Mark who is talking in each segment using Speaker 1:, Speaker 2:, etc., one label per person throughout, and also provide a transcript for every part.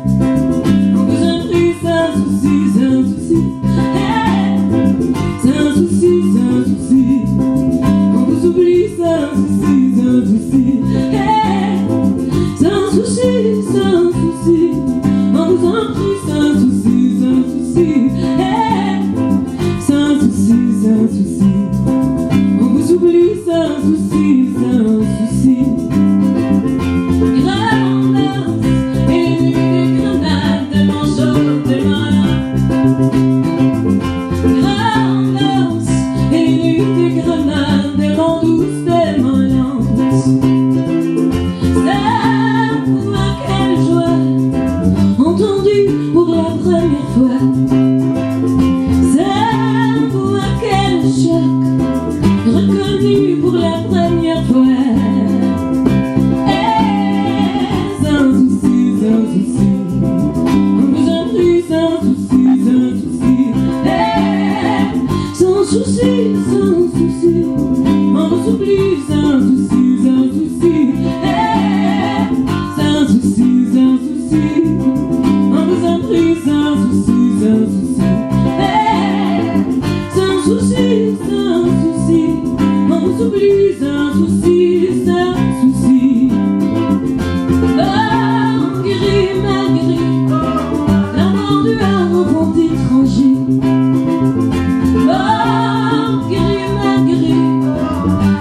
Speaker 1: On vous a pris, c'est un souci, c'est un souci. C'est un souci, c'est un souci. On vous oublie, c'est un souci, c'est un souci. C'est un souci, c'est un souci. On vous a pris, c'est un souci, c'est un souci. C'est un souci, c'est un souci. On vous oublie, c'est un souci, c'est un souci. Grenades et des grenades, tellement chaudes, tellement là. Grenades et des grenades, tellement douces, tellement lentes. C'est moi quelle joie, entendue pour la première fois. C'est moi quel choc, reconnu pour la première fois. C'est un souci, c'est un souci. On vous a pris, c'est un souci, c'est un souci. C'est un souci, c'est un souci. On vous oublie, c'est un souci, c'est un souci. C'est un souci, c'est un souci. On vous a pris, c'est un souci, c'est un souci. C'est un souci, c'est un souci. On vous oublie, c'est un souci, c'est un souci. Oh, gris, malgré l'amour du harpon étranger. Oh, gris, malgré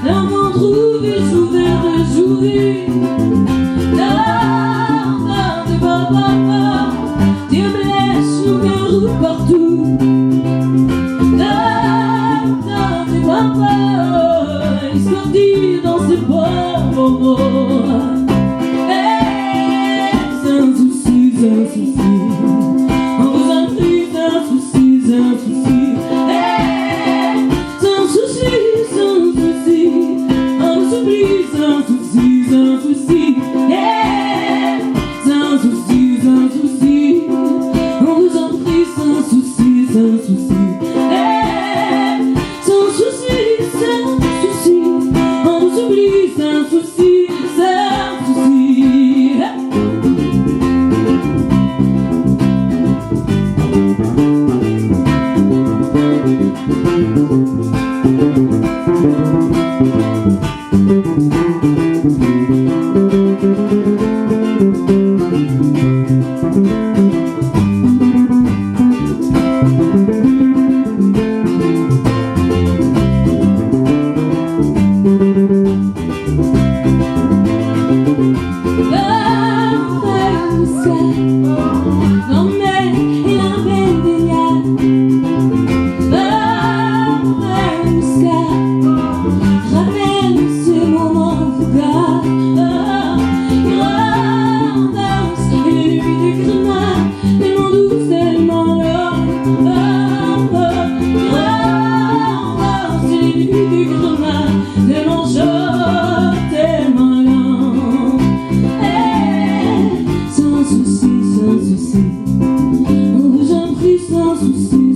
Speaker 1: l'amour trouvé, j'ouvert de jouer. Dans des papa, Dieu me laisse nous garou partout. Dans des papa, histoire de dire dans ces beaux mots. C'est un souci, c'est un souci. On vous a pris, c'est un souci, c'est un souci. C'est un souci, c'est un souci. On vous oublie, c'est un souci, c'est un souci. C'est un souci, c'est un souci. On vous a pris, c'est un souci, c'est un souci. C'est un souci, c'est un souci. On vous oublie, c'est un souci, c'est un souci. On vous a pris, sans souci.